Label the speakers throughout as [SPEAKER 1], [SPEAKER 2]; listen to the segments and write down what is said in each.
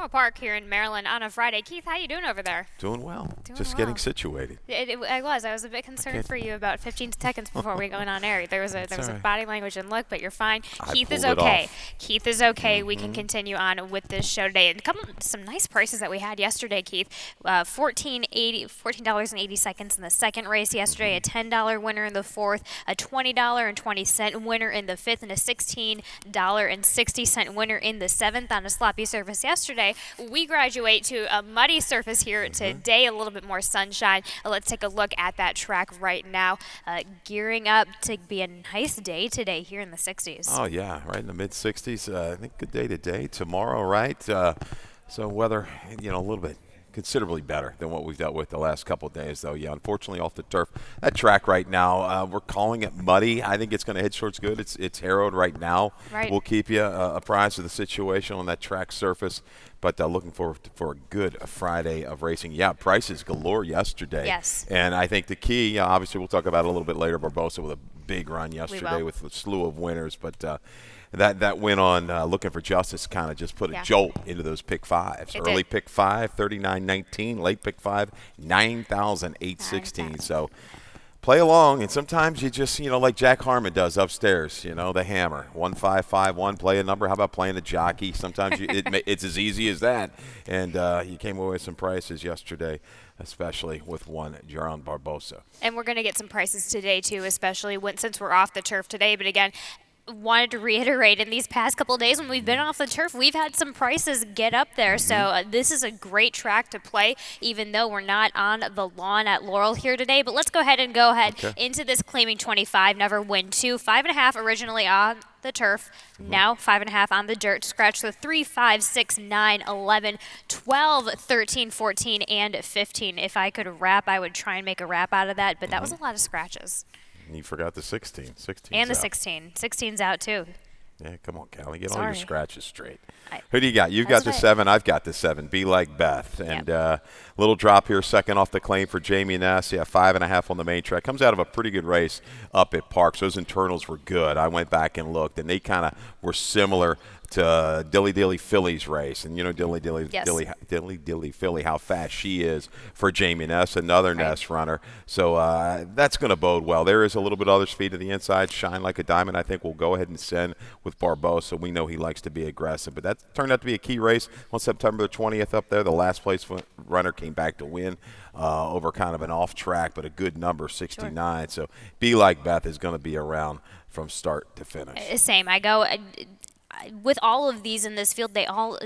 [SPEAKER 1] Balboa Park here in Maryland on a Friday. Keith, how you doing over there?
[SPEAKER 2] Doing well.
[SPEAKER 1] Doing
[SPEAKER 2] Just
[SPEAKER 1] well.
[SPEAKER 2] getting situated.
[SPEAKER 1] I was a bit concerned for you about 15 seconds before we went on air. There was a
[SPEAKER 2] right.
[SPEAKER 1] body language and look, but you're fine.
[SPEAKER 2] I
[SPEAKER 1] Keith is
[SPEAKER 2] pulled it
[SPEAKER 1] okay.
[SPEAKER 2] off.
[SPEAKER 1] Keith is okay. We can continue on with this show today. And some nice prices that we had yesterday, Keith. $14.80 in the second race yesterday. A $10 winner in the fourth. A $20.20 winner in the fifth, and a $16.60 winner in the seventh on a sloppy surface yesterday. We graduate to a muddy surface here today, a little bit more sunshine. Let's take a look at that track right now. Gearing up to be a nice day today here in the 60s.
[SPEAKER 2] Oh, yeah, right in the mid-60s. I think good day today. Tomorrow, right? So weather, a little bit considerably better than what we've dealt with the last couple of days, though. Yeah, unfortunately off the turf. That track right now, we're calling it muddy. I think it's going to head towards good. It's harrowed right now.
[SPEAKER 1] Right.
[SPEAKER 2] We'll keep you apprised of the situation on that track surface. But looking forward for a good Friday of racing. Yeah, prices galore yesterday.
[SPEAKER 1] Yes.
[SPEAKER 2] And I think the key, obviously we'll talk about it a little bit later, Barbosa with a big run yesterday with a slew of winners. But that win on Looking for Justice kind of just put a jolt into those pick fives. Early pick five, 39.19. Late pick five, 9,816. So play along, and sometimes you just, like Jack Harmon does upstairs, the hammer, 1551, play a number. How about playing the jockey? Sometimes it's as easy as that. And you came away with some prices yesterday, especially with one Jaron Barbosa.
[SPEAKER 1] And we're going to get some prices today, too, especially since we're off the turf today. But again, wanted to reiterate, in these past couple of days when we've been off the turf, we've had some prices get up there. So this is a great track to play, even though we're not on the lawn at Laurel here today. But let's go ahead into this claiming 25, never win 2. 5.5 originally on the turf, now 5.5 on the dirt. Scratch the 3, 5, 6, 9, 11, 12, 13, 14, and 15. If I could rap, I would try and make a rap out of that, but that was a lot of scratches.
[SPEAKER 2] And you forgot the 16. 16
[SPEAKER 1] and the
[SPEAKER 2] out.
[SPEAKER 1] 16. 16's out, too.
[SPEAKER 2] Yeah, come on, Callie. Get all your scratches straight.
[SPEAKER 1] Who
[SPEAKER 2] do you got? You've got the 7. I've got the 7. Be Like Beth. And little drop here, second off the claim for Jamie Ness. Yeah, 5.5 on the main track. Comes out of a pretty good race up at Parks. Those internals were good. I went back and looked, and they kind of were similar to Dilly Dilly Philly's race. And Dilly Dilly Philly, how fast she is for Jamie Ness, another Ness runner. So that's going to bode well. There is a little bit of other speed to the inside. Shine Like a Diamond, I think we'll go ahead and send with Barbosa. We know he likes to be aggressive. But that turned out to be a key race on September the 20th up there. The last place runner came back to win over kind of an off track, but a good number, 69. So Be Like Beth is going to be around from start to finish.
[SPEAKER 1] Same. I go with all of these in this field, they all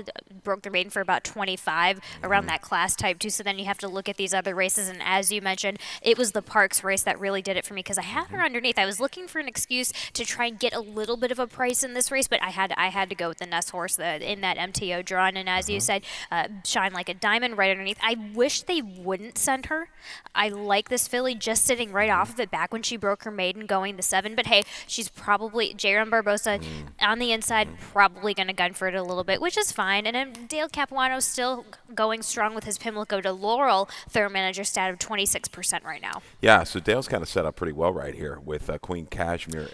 [SPEAKER 1] broke their maiden for about 25 around that class type too. So then you have to look at these other races. And as you mentioned, it was the Parks race that really did it for me because I had her underneath. I was looking for an excuse to try and get a little bit of a price in this race, but I had to go with the Ness horse in that MTO draw. And as you said, Shine Like a Diamond right underneath. I wish they wouldn't send her. I like this filly just sitting right off of it back when she broke her maiden going the 7. But hey, she's probably Jaron Barbosa on the inside. Probably going to gun for it a little bit, which is fine. And then Dale Capuano's still going strong with his Pimlico to Laurel third manager stat of 26% right now.
[SPEAKER 2] Yeah, so Dale's kind of set up pretty well right here with Queen Cashmere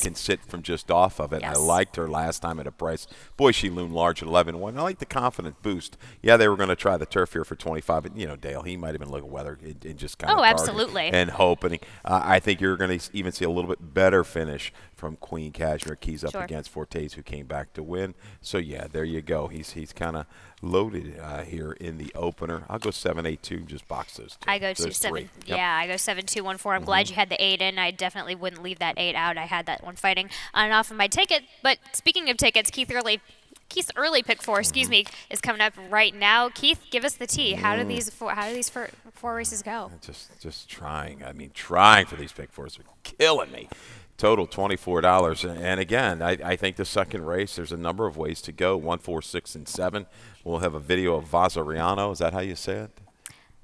[SPEAKER 2] can sit from just off of it.
[SPEAKER 1] Yes.
[SPEAKER 2] I liked her last time at a price. Boy, she loomed large at 11-1. I like the confident boost. Yeah, they were going to try the turf here for 25, but Dale, he might have been looking at weather and just kind of
[SPEAKER 1] absolutely,
[SPEAKER 2] and hoping. I think you're going to even see a little bit better finish from Queen Cashmere. Keys up against Fortes, who came back to win. So yeah, there you go. He's kind of loaded here in the opener. I'll go 7-8-2. Just box those two.
[SPEAKER 1] I go 7. Yep. Yeah, I go 7-2-1-4. I'm glad you had the 8 in. I definitely wouldn't leave that 8 out. I had that one fighting on and off of my ticket. But speaking of tickets, Keith's early pick 4, is coming up right now. Keith, give us the tea. How do these four races go?
[SPEAKER 2] Just trying. I mean, trying for these pick 4s are killing me. Total $24. And again, I think the second race, there's a number of ways to go. 1, 4, 6, and 7. We'll have a video of Vasariano. Is that how you say it,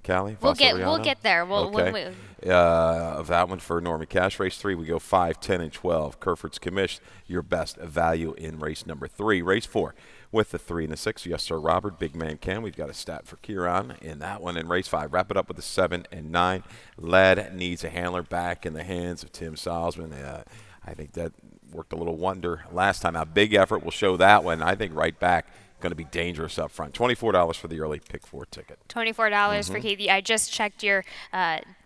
[SPEAKER 2] Callie?
[SPEAKER 1] We'll get there.
[SPEAKER 2] Okay. Of that one for Norman Cash. Race 3, we go 5, 10, and 12. Kerford's Commish, your best value in race number 3. Race 4. With the 3 and the 6, yes, sir, Robert, Big Man Ken. We've got a stat for Kieran in that one. In race 5, wrap it up with the 7 and 9. Lead needs a handler back in the hands of Tim Salzman. I think that worked a little wonder last time. A big effort will show that one. I think right back going to be dangerous up front. $24 for the early pick 4 ticket.
[SPEAKER 1] $24 for Keith. I just checked your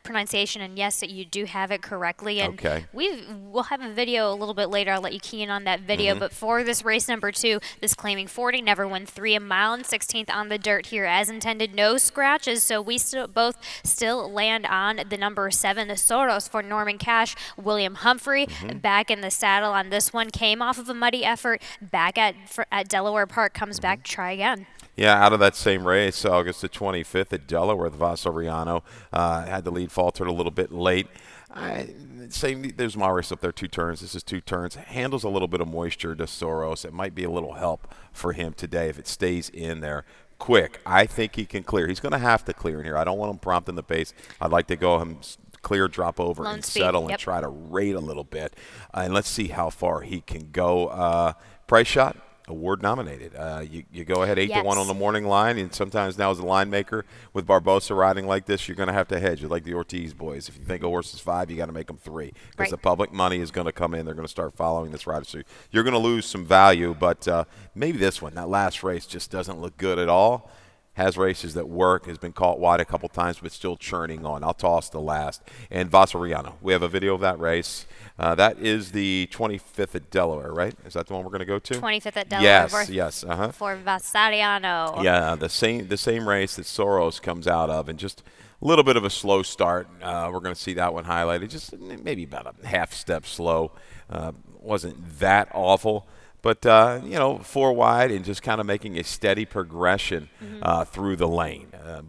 [SPEAKER 1] pronunciation, and yes, you do have it correctly. And
[SPEAKER 2] Okay.
[SPEAKER 1] we'll have a video a little bit later. I'll let you key in on that video. But for this race number 2, this claiming 40, never win 3 a mile, and 16th on the dirt here as intended. No scratches, so we both still land on the number 7, the Soros for Norman Cash. William Humphrey back in the saddle on this one. Came off of a muddy effort back at Delaware Park. Comes back to try again.
[SPEAKER 2] Yeah, out of that same race, August the 25th at Delaware, the Vasariano had the lead, faltered a little bit late. There's my race up there, 2 turns. This is 2 turns. Handles a little bit of moisture to Soros. It might be a little help for him today if it stays in there quick. I think he can clear. He's going to have to clear in here. I don't want him prompting the pace. I'd like to go him clear, drop over,
[SPEAKER 1] Lone
[SPEAKER 2] and
[SPEAKER 1] speed.
[SPEAKER 2] settle and try to rate a little bit. And let's see how far he can go. Price shot. Award nominated. You go ahead 8-1 on the morning line, and sometimes now as a line maker with Barbosa riding like this, you're going to have to hedge. You're like the Ortiz boys. If you think a horse is 5, you got to make them 3 because the public money is going to come in. They're going to start following this rider. So you're going to lose some value, but maybe this one, that last race, just doesn't look good at all. Has races that work, has been caught wide a couple times, but still churning on. I'll toss the last. And Vasariano, we have a video of that race. That is the 25th at Delaware, right? Is that the one we're going to go to?
[SPEAKER 1] 25th at Delaware.
[SPEAKER 2] Yes.
[SPEAKER 1] For Vasariano.
[SPEAKER 2] Yeah, the same race that Soros comes out of, and just a little bit of a slow start. We're going to see that one highlighted, just maybe about a half step slow. Wasn't that awful. But, 4 wide and just kind of making a steady progression through the lane.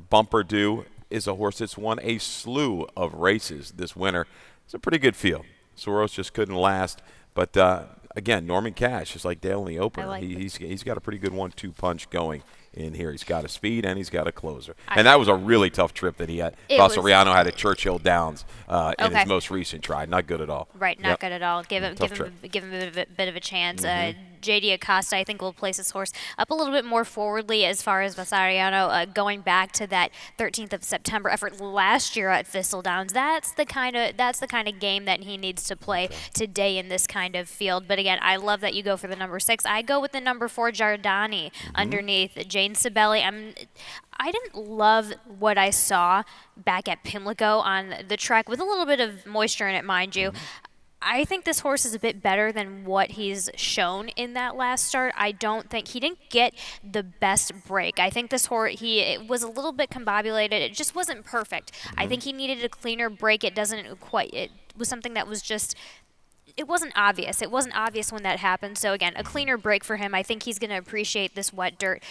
[SPEAKER 2] Bumper Dew is a horse that's won a slew of races this winter. It's a pretty good field. Soros just couldn't last. But, again, Norman Cash is like Dale in the opener. He's got a pretty good 1-2 punch going in here. He's got a speed and he's got a closer. And that was a really tough trip that he had. Vasariano had at Churchill Downs in his most recent try. Not good at all.
[SPEAKER 1] Right, not good at all. Give him a bit of a chance. J.D. Acosta, I think, will place his horse up a little bit more forwardly as far as Vasariano, going back to that 13th of September effort last year at Thistledowns. That's the kind of game that he needs to play today in this kind of field. But again, I love that you go for the number 6. I go with the number 4, Giordani, underneath Jane Sibeli. I didn't love what I saw back at Pimlico on the track with a little bit of moisture in it, mind you. I think this horse is a bit better than what he's shown in that last start. I don't think he didn't get the best break. I think this horse, it was a little bit combobulated. It just wasn't perfect. I think he needed a cleaner break. It was something that was just, it wasn't obvious. It wasn't obvious when that happened. So again, a cleaner break for him. I think he's going to appreciate this wet dirt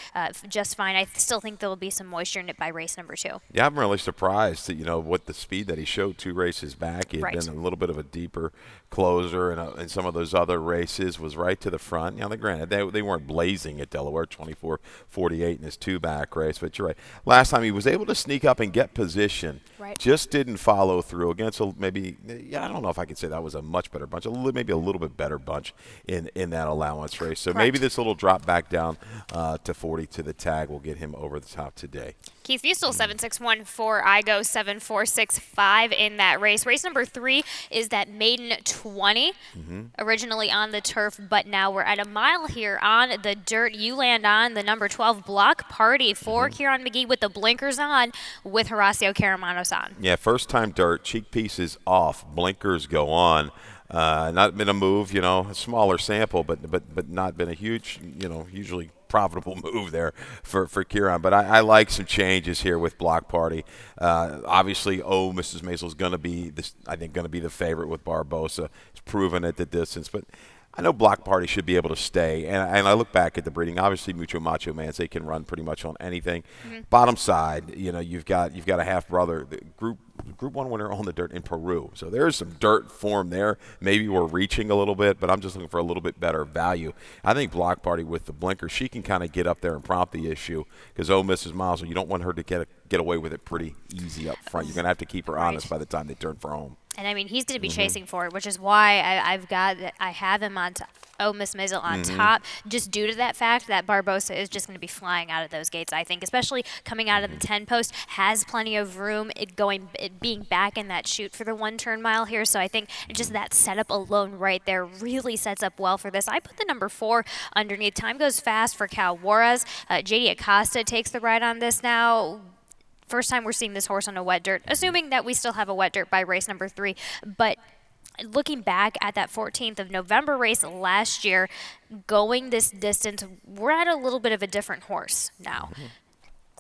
[SPEAKER 1] just fine. I still think there will be some moisture in it by race number 2.
[SPEAKER 2] Yeah, I'm really surprised that what the speed that he showed 2 races back. He had been a little bit of a deeper closer, and in some of those other races was right to the front. Granted, they weren't blazing at Delaware, 24:48 in his 2-back race. But you're right. Last time he was able to sneak up and get position. Just didn't follow through against I don't know if I could say that was a much better bunch. Maybe a little bit better bunch in that allowance race. So maybe this little drop back down to 40 to the tag will get him over the top today.
[SPEAKER 1] Keith Fusel, 7.614. I go 7.465 in that race. Race number 3 is that maiden 20, originally on the turf, but now we're at a mile here on the dirt. You land on the number 12 Block Party for Kieran McGee with the blinkers on with Horacio Caramanos on.
[SPEAKER 2] Yeah, first time dirt, cheek pieces off, blinkers go on. Not been a move, a smaller sample, but not been a huge, usually profitable move there for Kieran. But I like some changes here with Block Party. Obviously, Mrs. Maisel is going to be the favorite with Barbosa. He's proven at the distance, but I know Block Party should be able to stay. And I look back at the breeding. Obviously, Mucho Macho Mans, they can run pretty much on anything. Bottom side, you've got a half brother, Group 1 winner on the dirt in Peru. So there's some dirt form there. Maybe we're reaching a little bit, but I'm just looking for a little bit better value. I think Block Party with the blinker, she can kind of get up there and prompt the issue because Mrs. Maisel, you don't want her to get away with it pretty easy up front. You're going to have to keep her honest by the time they turn for home.
[SPEAKER 1] And I mean, he's going to be chasing for it, which is why I have him on Oh Miss Maisel on top, just due to that fact that Barbosa is just going to be flying out of those gates. I think, especially coming out of the 10 post, has plenty of room. It being back in that shoot for the 1 turn mile here. So I think just that setup alone right there really sets up well for this. I put the number 4 underneath. Time goes fast for Cal Juarez. JD Acosta takes the ride on this now. First time we're seeing this horse on a wet dirt, assuming that we still have a wet dirt by race number 3. But looking back at that 14th of November race last year, going this distance, we're at a little bit of a different horse now.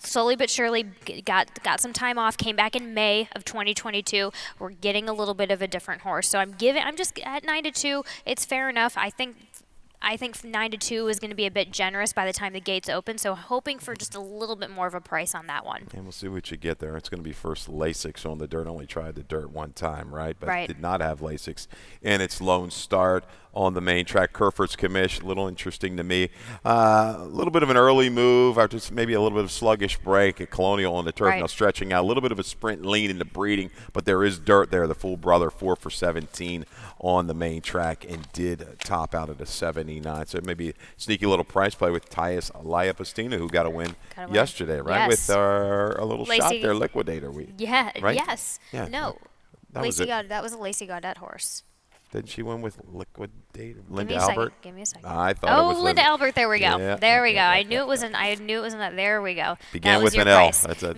[SPEAKER 1] Slowly but surely got some time off, came back in May of 2022. We're getting a little bit of a different horse. So I'm just at 9-2. It's fair enough. I think 9-2 is going to be a bit generous by the time the gates open, so hoping for just a little bit more of a price on that one.
[SPEAKER 2] And we'll see what you get there. It's going to be first Lasix on the dirt. Only tried the dirt one time, right? But did not have Lasix in its lone start on the main track. Kerfoot's commish, a little interesting to me. A little bit of an early move after maybe a little bit of sluggish break at Colonial on the turf. Now stretching out a little bit of a sprint lean into breeding, but there is dirt there. The full brother 4 for 17 on the main track and did top out at a 79. So maybe a sneaky little price play with Thais Liapastina, who got a win yesterday, right?
[SPEAKER 1] Yes.
[SPEAKER 2] With our little
[SPEAKER 1] Lacey,
[SPEAKER 2] shot there, Liquidator. Right?
[SPEAKER 1] Yes.
[SPEAKER 2] Yeah.
[SPEAKER 1] No. That was a Lacey Gaudette horse.
[SPEAKER 2] Didn't she win with Liquidator?
[SPEAKER 1] Linda
[SPEAKER 2] Albert?
[SPEAKER 1] Give me a second.
[SPEAKER 2] I thought it was
[SPEAKER 1] Linda Albert. There we go.
[SPEAKER 2] Yeah,
[SPEAKER 1] there we go.
[SPEAKER 2] yeah,
[SPEAKER 1] I knew it wasn't that. There we go.
[SPEAKER 2] Began
[SPEAKER 1] that
[SPEAKER 2] with
[SPEAKER 1] was
[SPEAKER 2] an
[SPEAKER 1] your
[SPEAKER 2] L.
[SPEAKER 1] price. It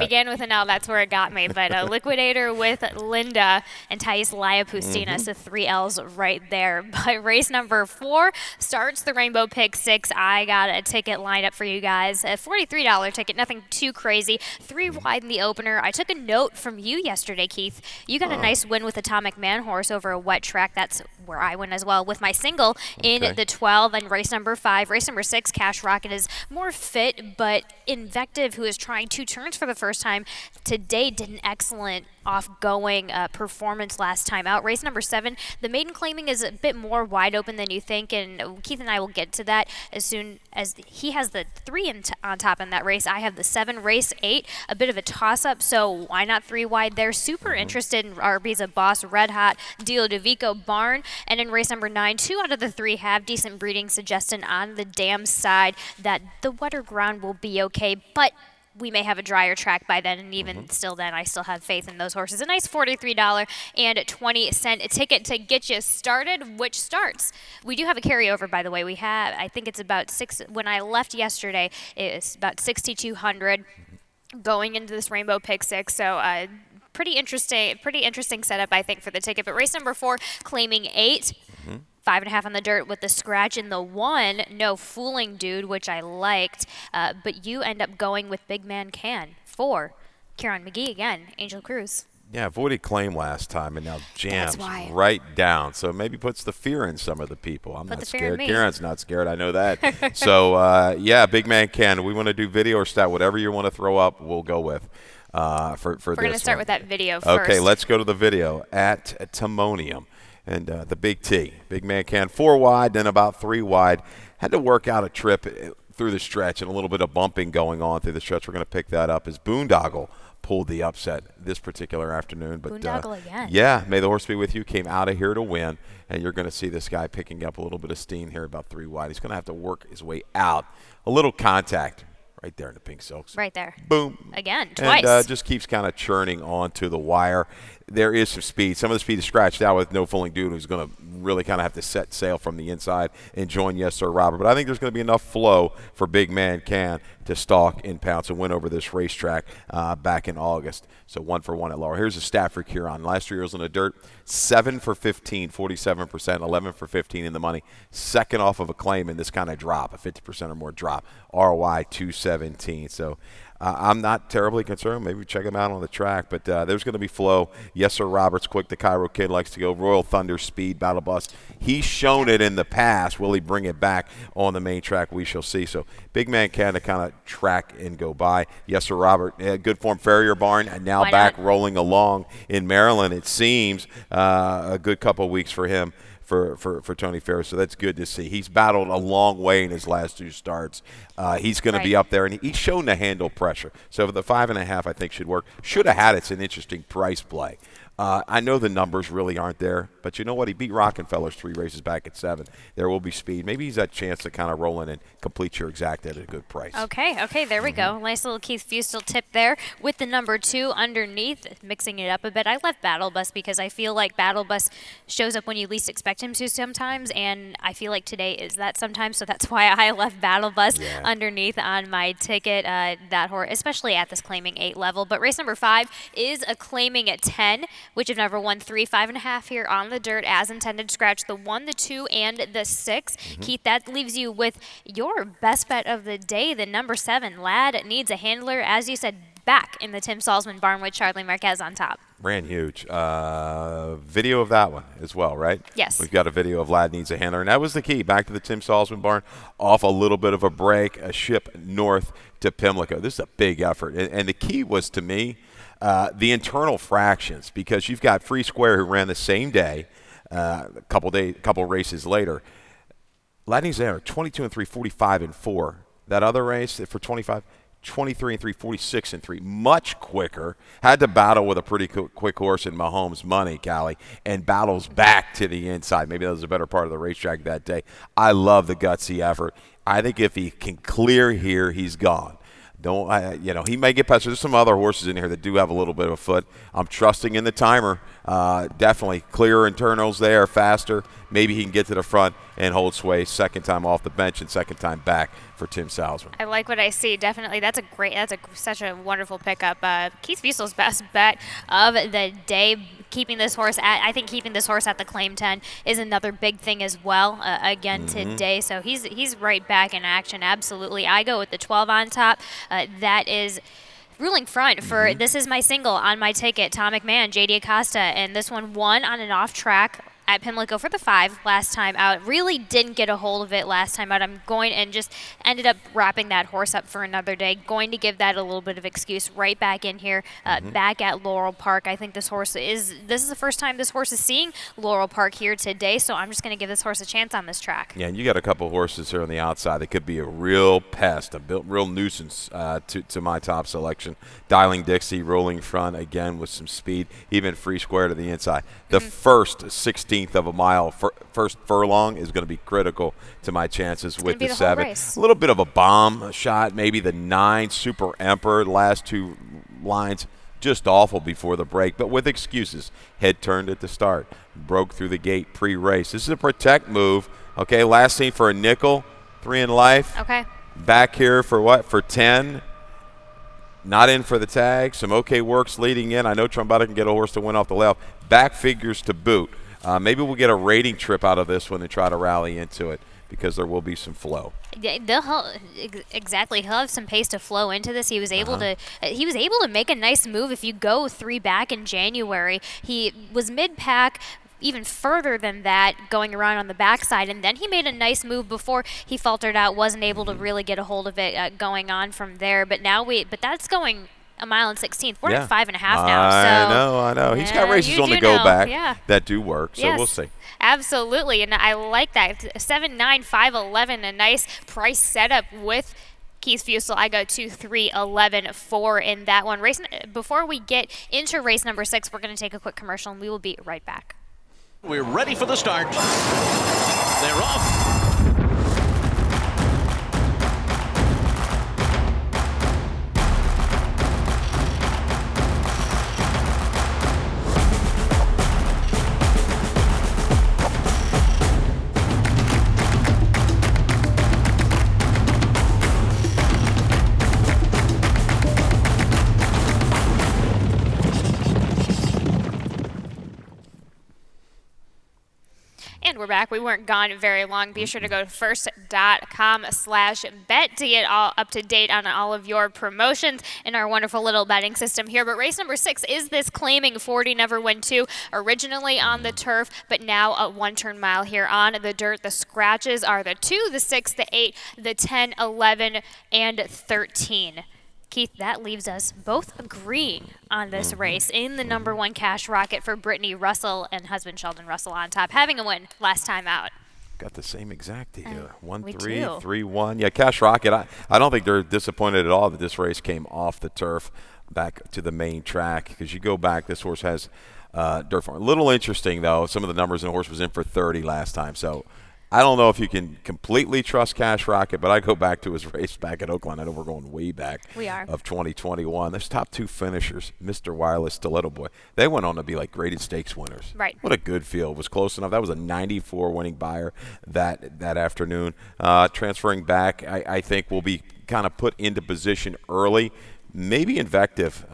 [SPEAKER 1] began with an L. That's where it got me. But Liquidator with Linda and Thais Liapustina. So 3 L's right there. But race number 4 starts the Rainbow Pick 6. I got a ticket lined up for you guys. A $43 ticket. Nothing too crazy. 3 wide in the opener. I took a note from you yesterday, Keith. You got a nice win with Atomic Man horse over a wet track. That's where I win as well with my single in the 12 and race number 5. Race number 6, Cash Rocket is more fit, but Invective, who is trying 2 turns for the first time today, did an excellent off-going performance last time out. Race number 7, the maiden claiming is a bit more wide open than you think, and Keith and I will get to that as soon as he has the 3 on top in that race. I have the 7. Race 8, a bit of a toss-up, so why not 3 wide there? Super interested in Arbiza Boss, Red Hot, Dio DeVico, Barn, and in race number 9, 2 out of the 3 have decent breeding, suggesting on the dam side that the wetter ground will be okay, but we may have a drier track by then, and even still then, I still have faith in those horses. A nice $43.20 ticket to get you started, which starts. We do have a carryover, by the way. We have, I think it's about 6, when I left yesterday, it's about 6,200 going into this Rainbow Pick 6, so pretty interesting setup, I think, for the ticket. But race number 4, claiming 8. 5.5 on the dirt with the scratch in the 1. No fooling, dude, which I liked. But you end up going with Big Man Can 4. Kieran McGee again, Angel Cruz.
[SPEAKER 2] Yeah, avoided claim last time and now jams right down. So maybe puts the fear in some of the people. I'm not scared. Kieran's not scared. I know that. So, yeah, Big Man Can. We want to do video or stat. Whatever you want to throw up, we'll go with. For
[SPEAKER 1] We're going to start with that video first.
[SPEAKER 2] Okay, let's go to the video at Timonium. And the Big T, Big Man Can, 4 wide, then about 3 wide. Had to work out a trip through the stretch and a little bit of bumping going on through the stretch. We're going to pick that up as Boondoggle pulled the upset this particular afternoon. But
[SPEAKER 1] Boondoggle again.
[SPEAKER 2] Yeah, may the horse be with you. Came out of here to win, and you're going to see this guy picking up a little bit of steam here about 3 wide. He's going to have to work his way out. A little contact right there in the pink silks.
[SPEAKER 1] Right there.
[SPEAKER 2] Boom.
[SPEAKER 1] Again, twice.
[SPEAKER 2] And just keeps kind of churning onto the wire. There is some speed. Some of the speed is scratched out with No Fooling Dude, who's going to really kind of have to set sail from the inside and join Yes Sir Robert. But I think there's going to be enough flow for Big Man Can to stalk and pounce and win over this racetrack back in August. So 1 for 1 at Laurel. Here's a stat for Kieran. Last 3 years on the dirt, 7 for 15, 47%, 11 for 15 in the money. Second off of a claim in this kind of drop, a 50% or more drop. ROI 217. So I'm not terribly concerned. Maybe check him out on the track, but there's going to be flow. Yes, Sir Roberts, quick. The Cairo Kid likes to go. Royal Thunder, speed, Battle Bus. He's shown it in the past. Will he bring it back on the main track? We shall see. So Big Man Can to kind of track and go by. Yes, Sir Robert, good form. Farrier Barn, and now back rolling along in Maryland. It seems a good couple of weeks for him. For Tony Ferris, so that's good to see. He's battled a long way in his last 2 starts. He's going to be up there, and he's shown to handle pressure. So the 5.5, I think, should work. Should have had it's an interesting price play. I know the numbers really aren't there, but you know what? He beat Rockefeller's 3 races back at 7. There will be speed. Maybe he's that chance to kind of roll in and complete your exact at a good price.
[SPEAKER 1] Okay, there we go. Nice little Keith Fustel tip there with the number 2 underneath, mixing it up a bit. I left Battle Bus because I feel like Battle Bus shows up when you least expect him to sometimes, and I feel like today is that sometimes, so that's why I left Battle Bus underneath on my ticket, that horse, especially at this claiming 8 level. But race number 5 is a claiming at 10, which have never won 3, 5.5 here on the dirt as intended. Scratch the 1, the 2, and the 6. Keith, that leaves you with your best bet of the day, the number 7. Lad Needs a Handler, as you said, back in the Tim Salzman barn with Charlie Marquez on top.
[SPEAKER 2] Ran huge. Video of that one as well, right?
[SPEAKER 1] Yes.
[SPEAKER 2] We've got a video of Lad Needs a Handler, and that was the key. Back to the Tim Salzman barn, off a little bit of a break, a ship north to Pimlico. This is a big effort, and the key was, to me, the internal fractions, because you've got Free Square who ran the same day, a couple races later. Lad Needs a Handler, 22 and 3, 45 and 4. That other race for 25, 23 and 3, 46 and 3. Much quicker. Had to battle with a pretty quick horse in Mahomes Money, Callie, and battles back to the inside. Maybe that was a better part of the racetrack that day. I love the gutsy effort. I think if he can clear here, he's gone. He may get past. There's some other horses in here that do have a little bit of a foot. I'm trusting in the timer. Definitely clearer internals there, faster. Maybe he can get to the front and hold sway. Second time off the bench and second time back for Tim Salzman.
[SPEAKER 1] I like what I see. Definitely, that's such a wonderful pickup. Keith Fustel's best bet of the day. Keeping this horse at the claim 10 is another big thing as well. Again today, so he's right back in action. Absolutely, I go with the 12 on top. That is ruling front for this is my single on my ticket. Tom McMahon, JD Acosta, and this one won on an off track at Pimlico for the 5 last time out. Really didn't get a hold of it last time out. I'm going and just ended up wrapping that horse up for another day. Going to give that a little bit of excuse right back in here, back at Laurel Park. I think this is the first time this horse is seeing Laurel Park here today, so I'm just going to give this horse a chance on this track.
[SPEAKER 2] Yeah, and you got a couple horses here on the outside that could be a real pest, real nuisance to my top selection. Dialing Dixie, rolling front again with some speed, even Free Square to the inside. The first 16th of a mile, first furlong is going to be critical to my chances with the 7. A little bit of a bomb shot, maybe the 9 Super Emperor, last 2 lines just awful before the break, but with excuses. Head turned at the start, broke through the gate pre-race. This is a protect move. Okay, last seen for a nickel, 3 in life.
[SPEAKER 1] Okay.
[SPEAKER 2] Back here for what? For 10. Not in for the tag. Some okay works leading in. I know Trombetta can get a horse to win off the layoff. Back figures to boot. Maybe we'll get a rating trip out of this one and try to rally into it, because there will be some flow.
[SPEAKER 1] Yeah, exactly. He'll have some pace to flow into this. He was able to make a nice move. If you go 3 back in January, he was mid-pack, even further than that, going around on the backside, and then he made a nice move before he faltered out, wasn't able to really get a hold of it going on from there. But that's going a mile and 16th. We're at 5.5 now.
[SPEAKER 2] I know. He's got races on the go back that do work, so we'll see.
[SPEAKER 1] Absolutely, and I like that. 7, 9, 5, 11, a nice price setup with Keith Fustel. I go 2, 3, 11, 4 in that one. Before we get into race number 6, we're going to take a quick commercial, and we will be right back.
[SPEAKER 3] We're ready for the start. They're off.
[SPEAKER 1] And we're back. We weren't gone very long. Be sure to go to first.com/bet to get all up to date on all of your promotions in our wonderful little betting system here. But race number 6 is this claiming 40 Never Win 2, originally on the turf, but now a 1-turn mile here on the dirt. The scratches are the 2, the 6, the 8, the 10, 11, and 13. Keith, that leaves us both agreeing on this race in the number 1 cash rocket for Brittany Russell and husband Sheldon Russell on top, having a win last time out.
[SPEAKER 2] Got the same exact here. 1-3, 3-1. Yeah, Cash Rocket, I don't think they're disappointed at all that this race came off the turf. back to the main track because you go back, this horse has dirt form. A little interesting, though, some of the numbers, and the horse was in for 30 last time. So I don't know if you can completely trust Cash Rocket, but I go back to his race back at Oakland. I know we're going way back.
[SPEAKER 1] We are.
[SPEAKER 2] Of 2021. There's top 2 finishers, Mr. Wireless, Stiletto Boy. They went on to be like graded stakes winners.
[SPEAKER 1] Right.
[SPEAKER 2] What a good field. It was close enough. That was a 94 winning buyer that afternoon. Transferring back, I think will be kind of put into position early. Maybe Invective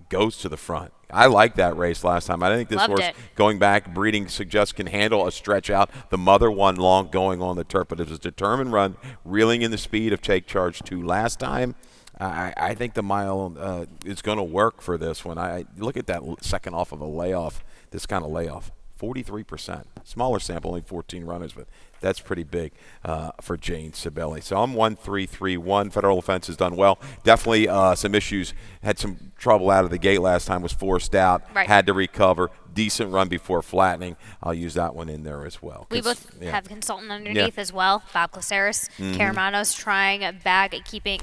[SPEAKER 2] goes to the front. I like that race last time. I think this
[SPEAKER 1] Loved
[SPEAKER 2] horse
[SPEAKER 1] it.
[SPEAKER 2] going back, breeding suggests can handle a stretch out. The mother won long going on the turf, but it was a determined run, reeling in the speed of Take Charge 2 last time. I think the mile is going to work for this one. I look at that second off of a layoff, this kind of layoff, 43%. Smaller sample, only 14 runners, but that's pretty big for Jane Sibeli. So I'm 1-3-3-1. Federal Offense has done well. Definitely some issues. Had some trouble out of the gate last time. Was forced out.
[SPEAKER 1] Right.
[SPEAKER 2] Had to recover. Decent run before flattening. I'll use that one in there as well.
[SPEAKER 1] We both have a consultant underneath as well, Bob Caceres. Caramano's trying back,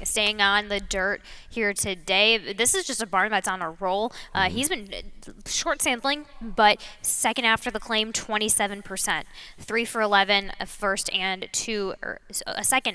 [SPEAKER 1] staying on the dirt here today. This is just a barn that's on a roll. He's been short sampling, but second after the claim, 27%. 3 for 11, a second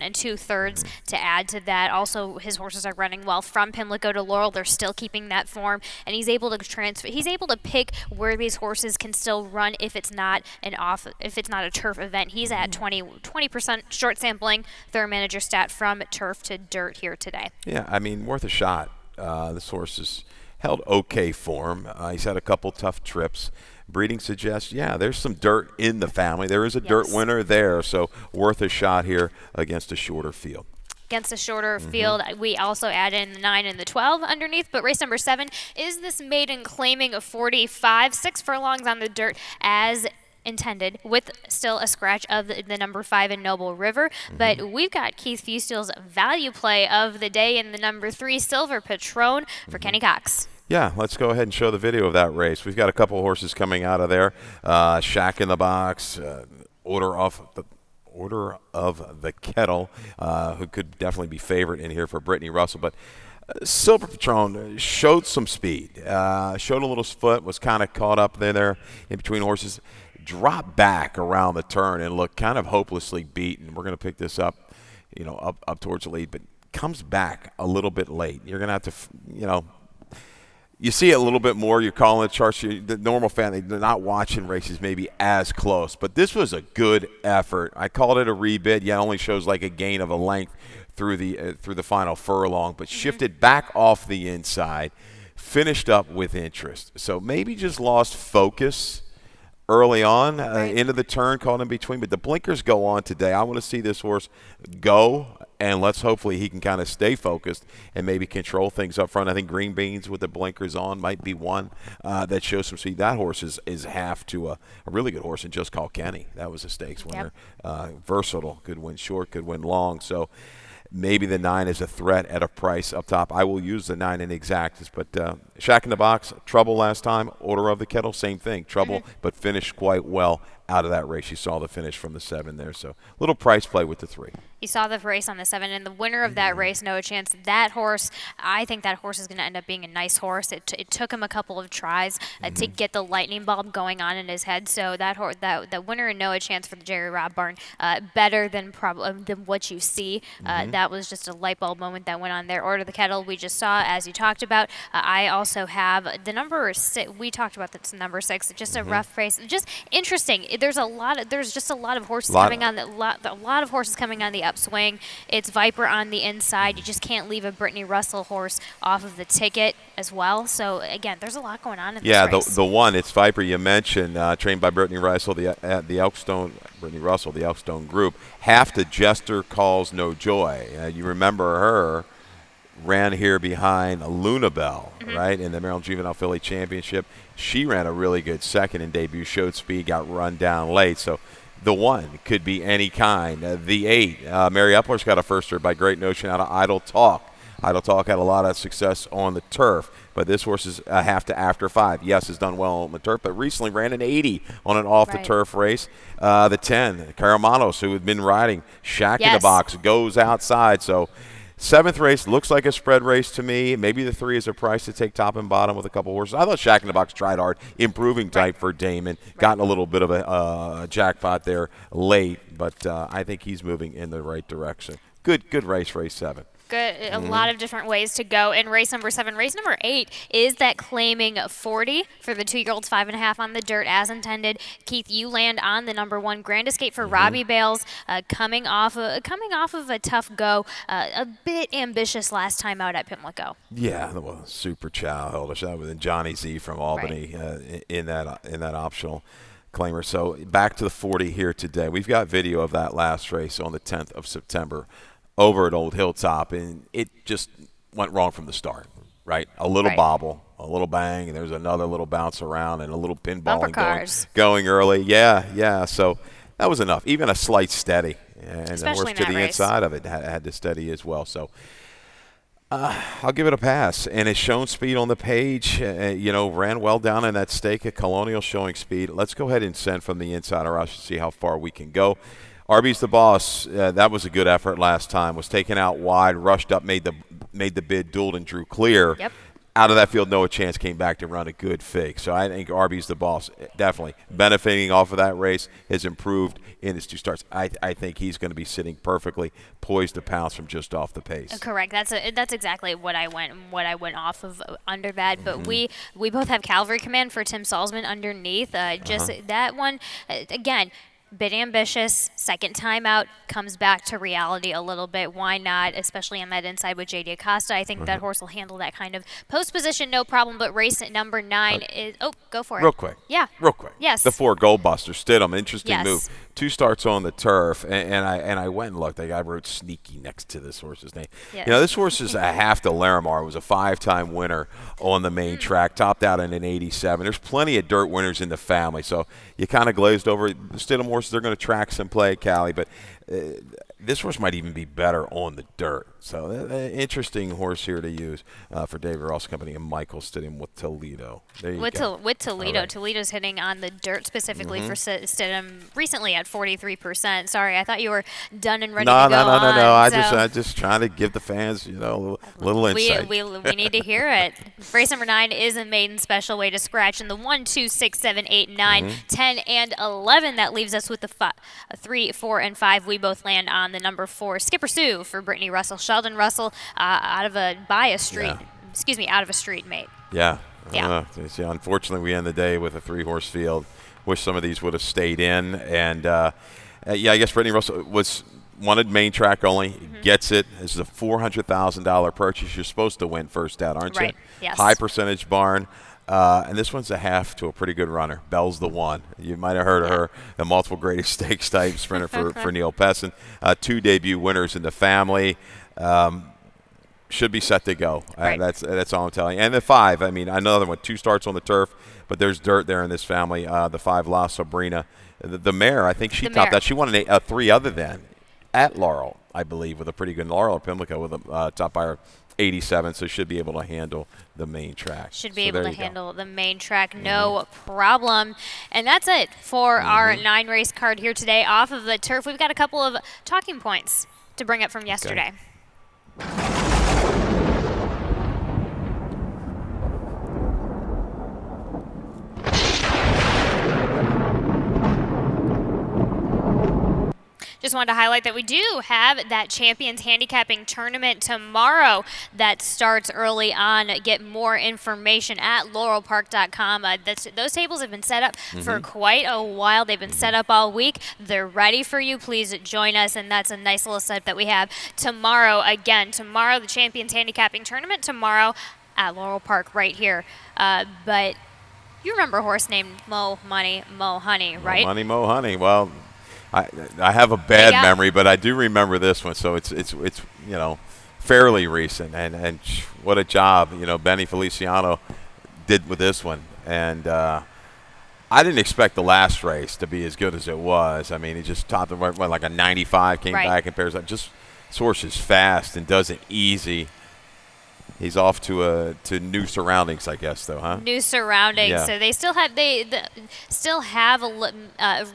[SPEAKER 1] and 2/3 to add to that. Also, his horses are running well from Pimlico to Laurel. They're still keeping that form, and he's able to transfer. He's able to pick where these horses can still run if it's not a turf event. He's at 20% short sampling. Third manager stat from turf to dirt here today.
[SPEAKER 2] Yeah, I mean, worth a shot. This horse has held okay form. He's had a couple tough trips. Breeding suggests, there's some dirt in the family. There is a dirt winner there, so worth a shot here against a shorter field.
[SPEAKER 1] Against a shorter field, we also add in the 9 and the 12 underneath. But race number 7 is this maiden claiming a 45, 6 furlongs on the dirt as intended, with still a scratch of the number 5 in Noble River. But we've got Keith Fustel's value play of the day in the number 3 Silver Patron for Kenny Cox.
[SPEAKER 2] Yeah, let's go ahead and show the video of that race. We've got a couple horses coming out of there. Shack in the Box, Order of the Kettle, who could definitely be favorite in here for Brittany Russell. But Silver Patron showed some speed, showed a little foot, was kind of caught up there in between horses, dropped back around the turn and looked kind of hopelessly beaten. We're going to pick this up, up towards the lead, but comes back a little bit late. You're going to have to, you see it a little bit more. You're calling the charts. The normal fan, they're not watching races maybe as close. But this was a good effort. I called it a rebid. Yeah, it only shows like a gain of a length through the final furlong, but shifted back off the inside, finished up with interest. So maybe just lost focus early on into the turn, caught in between. But the blinkers go on today. I want to see this horse go, and let's hopefully he can kind of stay focused and maybe control things up front. I think Green Beans with the blinkers on might be one that shows some speed. That horse is half to a really good horse, and Just Call Kenny. That was a stakes winner. Versatile, could win short, could win long. So maybe the 9 is a threat at a price up top. I will use the 9 in exactas, but Shack in the Box, trouble last time. Order of the Kettle, same thing, trouble, but finished quite well out of that race. You saw the finish from the 7 there, so little price play with the 3.
[SPEAKER 1] You saw the race on the 7, and the winner of that race, no chance. That horse, I think that horse is going to end up being a nice horse. It took him a couple of tries to get the lightning bulb going on in his head. So that winner and no chance for the Jerry Robb barn, better than what you see. That was just a light bulb moment that went on there. Order of the Kettle, we just saw, as you talked about. I also have the number 6. We talked about this number 6. Just a rough race. Just interesting. There's just a lot of horses coming on. A lot of horses coming on the upswing. It's Viper on the inside. You just can't leave a Brittany Russell horse off of the ticket as well. So again, there's a lot going on in this race.
[SPEAKER 2] The one, it's Viper you mentioned, trained by Brittany Russell, the Elkstone group. Half the Jester Calls No Joy. You remember her. Ran here behind Lunabelle, right, in the Maryland Juvenile Filly Championship. She ran a really good second in debut, showed speed, got run down late. So the 1 could be any kind. The 8, Mary Epler's got a firster by Great Notion out of Idle Talk. Idle Talk had a lot of success on the turf, but this horse is a half to after 5. Yes, has done well on the turf, but recently ran an 80 on an off-the-turf race. The 10, Caramanos, who had been riding Shack in the Box, goes outside. So 7th race looks like a spread race to me. Maybe the 3 is a price to take top and bottom with a couple horses. I thought Shack in the Box tried hard, improving type for Damon. Gotten a little bit of a jackpot there late, but I think he's moving in the right direction. Good race 7.
[SPEAKER 1] Good, a lot of different ways to go in race number 7. Race number 8 is that claiming 40 for the 2-year-olds, 5.5 on the dirt as intended. Keith, you land on the number 1 Grand Escape for Robbie Bales, coming off of a tough go, a bit ambitious last time out at Pimlico.
[SPEAKER 2] Yeah, well, Super Chow held us out with Johnny Z from Albany in that optional claimer. So back to the 40 here today. We've got video of that last race on the 10th of September. Over at Old Hilltop, and it just went wrong from the start, right? A little bobble, a little bang, and there's another little bounce around and a little pinballing going early. Yeah. So that was enough. Even a slight steady, and
[SPEAKER 1] especially
[SPEAKER 2] the horse to the inside of it had to steady as well. So I'll give it a pass. And it's shown speed on the page. Ran well down in that stake at Colonial, showing speed. Let's go ahead and send from the inside rush and see how far we can go. Arby's the boss. That was a good effort last time. Was taken out wide, rushed up, made the bid, dueled, and drew clear.
[SPEAKER 1] Yep.
[SPEAKER 2] Out of that field, Noah Chance came back to run a good fake. So I think Arby's the boss, definitely benefiting off of that race, has improved in his 2 starts. I think he's going to be sitting perfectly poised to pounce from just off the pace.
[SPEAKER 1] Correct. That's exactly what I went off of under that. But we both have Cavalry Command for Tim Salzman underneath. That one again. Bit ambitious, second time out, comes back to reality a little bit. Why not, especially on that inside with J.D. Acosta? I think that horse will handle that kind of post position, no problem. But race number 9 is – go for it.
[SPEAKER 2] Real quick.
[SPEAKER 1] Yeah.
[SPEAKER 2] Real quick.
[SPEAKER 1] Yes.
[SPEAKER 2] The 4 Goldbuster, Stidham, interesting move.
[SPEAKER 1] Yes.
[SPEAKER 2] 2 starts on the turf, and I went and looked. I wrote Sneaky next to this horse's name.
[SPEAKER 1] Yes.
[SPEAKER 2] This horse is a half to Larimar. It was a 5-time winner on the main track, topped out in an 87. There's plenty of dirt winners in the family, so you kind of glazed over. The Stidham horses, they're going to track some play at Cali, but this horse might even be better on the dirt. So interesting horse here to use for David Ross Company and Michael Stidham with Toledo. There you go.
[SPEAKER 1] With Toledo.
[SPEAKER 2] Right.
[SPEAKER 1] Toledo's hitting on the dirt specifically for Stidham recently at 43%. Sorry, I thought you were done and ready to go
[SPEAKER 2] No.
[SPEAKER 1] on.
[SPEAKER 2] I just trying to give the fans, a little insight.
[SPEAKER 1] We need to hear it. Race number 9 is a maiden special way to scratch. And the 1, 2, 6, 7, 8, 9, 10, and 11. That leaves us with the 3, 4, and 5. We both land on the number 4, Skipper Sue for Brittany Russell. Sheldon Russell out of a street mate.
[SPEAKER 2] Yeah.
[SPEAKER 1] Yeah.
[SPEAKER 2] Unfortunately, we end the day with a 3-horse field. Wish some of these would have stayed in. And, I guess Brittany Russell wanted main track only. Gets it. This is a $400,000 purchase. You're supposed to win first out, aren't you?
[SPEAKER 1] Right. Yes.
[SPEAKER 2] High percentage barn. And this one's a half to a pretty good runner. Bell's the one. You might have heard of her, the multiple greatest stakes type sprinter for Neil Pessin. 2 debut winners in the family. Should be set to go.
[SPEAKER 1] Right.
[SPEAKER 2] That's all I'm telling you. And the 5, another one, 2 starts on the turf, but there's dirt there in this family. The 5, La Sabrina. The mare, I think she topped that. She won a 3 other than at Laurel, I believe, with a pretty good Laurel or Pimlico with a top buyer 87, so should be able to handle the main track.
[SPEAKER 1] Should be able to handle the main track, no problem. And that's it for our 9-race card here today off of the turf. We've got a couple of talking points to bring up from yesterday. Just wanted to highlight that we do have that Champions Handicapping Tournament tomorrow that starts early on. Get more information at laurelpark.com. Those tables have been set up for quite a while. They've been set up all week. They're ready for you. Please join us, and that's a nice little setup that we have tomorrow. Again, tomorrow, the Champions Handicapping Tournament tomorrow at Laurel Park right here. But you remember a horse named Mo Honey, right?
[SPEAKER 2] Mo Honey. Well, I have a bad memory, but I do remember this one, so it's fairly recent, and what a job Benny Feliciano did with this one. And I didn't expect the last race to be as good as it was. He just topped it went like a 95, came back and pairs up. Just this horse is fast and does it easy. He's off to new surroundings, I guess, though, huh?
[SPEAKER 1] New surroundings.
[SPEAKER 2] Yeah.
[SPEAKER 1] So they still have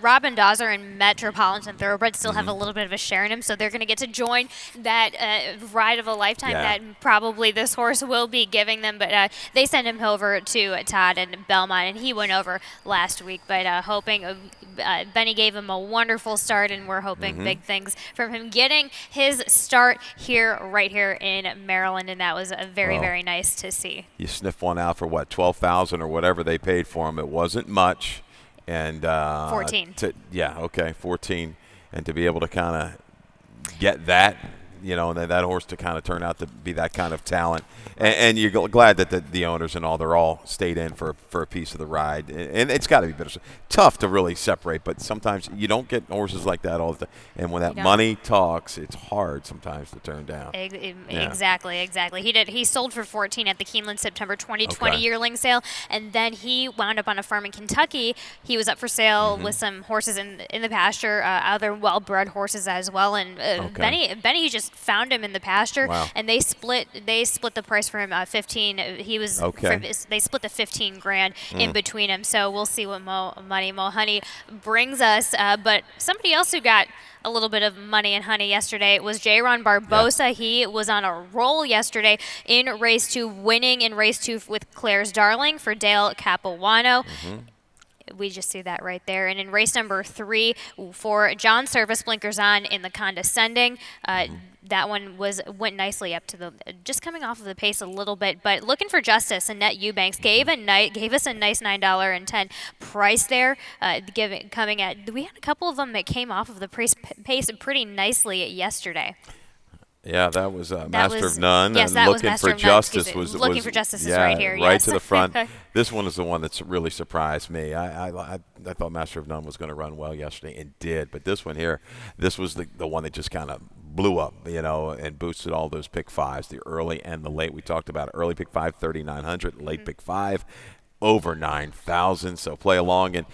[SPEAKER 1] Robin Dawser and Metropolitan Thoroughbred still have a little bit of a share in him. So they're going to get to join that ride of a lifetime
[SPEAKER 2] Yeah.
[SPEAKER 1] that probably this horse will be giving them. But they send him over to Todd and Belmont, and he went over last week. But hoping Benny gave him a wonderful start, and we're hoping big things from him getting his start right here in Maryland, and that was a very nice to see.
[SPEAKER 2] You sniff one out for what, 12,000 or whatever they paid for him. It wasn't much, and
[SPEAKER 1] 14.
[SPEAKER 2] 14, and to be able to kind of get that, and that horse to kind of turn out to be that kind of talent, and you're glad that the owners and all, they're all stayed in for a piece of the ride, and it's got to be better. Tough to really separate, but sometimes you don't get horses like that all the time, and when that money talks, it's hard sometimes to turn down.
[SPEAKER 1] Exactly. He sold for 14 at the Keeneland September 2020 yearling sale, and then he wound up on a farm in Kentucky. He was up for sale with some horses in the pasture, other well-bred horses as well, and Benny just found him in the pasture, and they split the price for him 15. He was they split the 15 grand in between them. So we'll see what Mo Honey brings us. But somebody else who got a little bit of money and honey yesterday was J-Ron Barbosa. He was on a roll yesterday in race 2, winning in race 2 with Claire's Darling for Dale Capuano. We just see that right there. And in race number 3 for John Service, blinkers on in the Condescending. That one went nicely up to just coming off of the pace a little bit, but looking for justice. Annette Eubanks gave us a nice $9.10 price there. We had a couple of them that came off of the pace pretty nicely yesterday.
[SPEAKER 2] Yeah, that was Master of None.
[SPEAKER 1] Yes,
[SPEAKER 2] and
[SPEAKER 1] that was
[SPEAKER 2] Looking
[SPEAKER 1] Master
[SPEAKER 2] for
[SPEAKER 1] of None.
[SPEAKER 2] Justice was
[SPEAKER 1] Looking for Justice is right here.
[SPEAKER 2] Right
[SPEAKER 1] yes.
[SPEAKER 2] to the front. This one is the one that's really surprised me. I thought Master of None was going to run well yesterday and did, but this one here, this was the one that just kind of blew up, and boosted all those pick fives, the early and the late. We talked about it. Early pick 5, 3,900. Late pick 5, over 9,000. So play along, and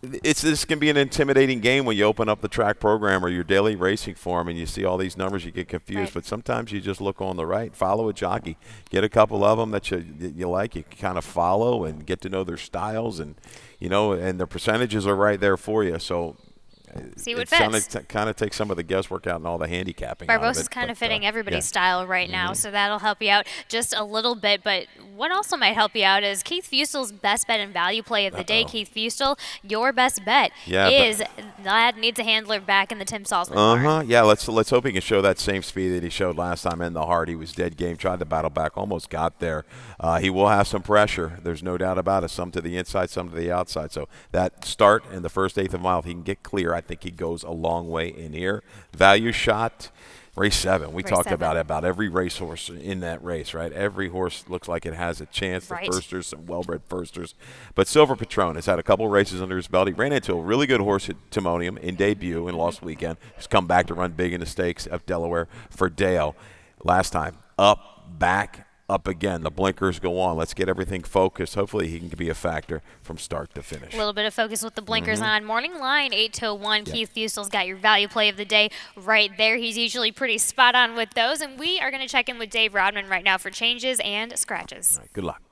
[SPEAKER 2] this can be an intimidating game when you open up the track program or your daily racing form and you see all these numbers, you get confused.
[SPEAKER 1] Right.
[SPEAKER 2] But sometimes you just look on the right, follow a jockey, get a couple of them that you like, you kind of follow and get to know their styles, and and their percentages are right there for you. So
[SPEAKER 1] see what fits.
[SPEAKER 2] Kind of take some of the guesswork out and all the handicapping.
[SPEAKER 1] Barbosa's kind of fitting everybody's style right now, so that'll help you out just a little bit. But what also might help you out is Keith Fustel's best bet and value play of the day. Keith Fustel, your best bet is Lad needs a handler back in the Tim Salzman barn.
[SPEAKER 2] Yeah, let's hope he can show that same speed that he showed last time in the heart. He was dead game, tried to battle back, almost got there. He will have some pressure. There's no doubt about it. Some to the inside, some to the outside. So that start in the first eighth of a mile, if he can get clear, I think he goes a long way in here. Value shot, race 7. We talked about every racehorse in that race, right? Every horse looks like it has a chance.
[SPEAKER 1] Right.
[SPEAKER 2] The firsters, some well-bred firsters. But Silver Patron has had a couple races under his belt. He ran into a really good horse at Timonium in debut and lost weekend. He's come back to run big in the stakes of Delaware for Dale. Last time, up, back, up again. The blinkers go on. Let's get everything focused. Hopefully he can be a factor from start to finish.
[SPEAKER 1] A little bit of focus with the blinkers on. Morning line, 8 to 1. Keith Fustel's got your value play of the day right there. He's usually pretty spot on with those. And we are going to check in with Dave Rodman right now for changes and scratches.
[SPEAKER 2] All right, good luck.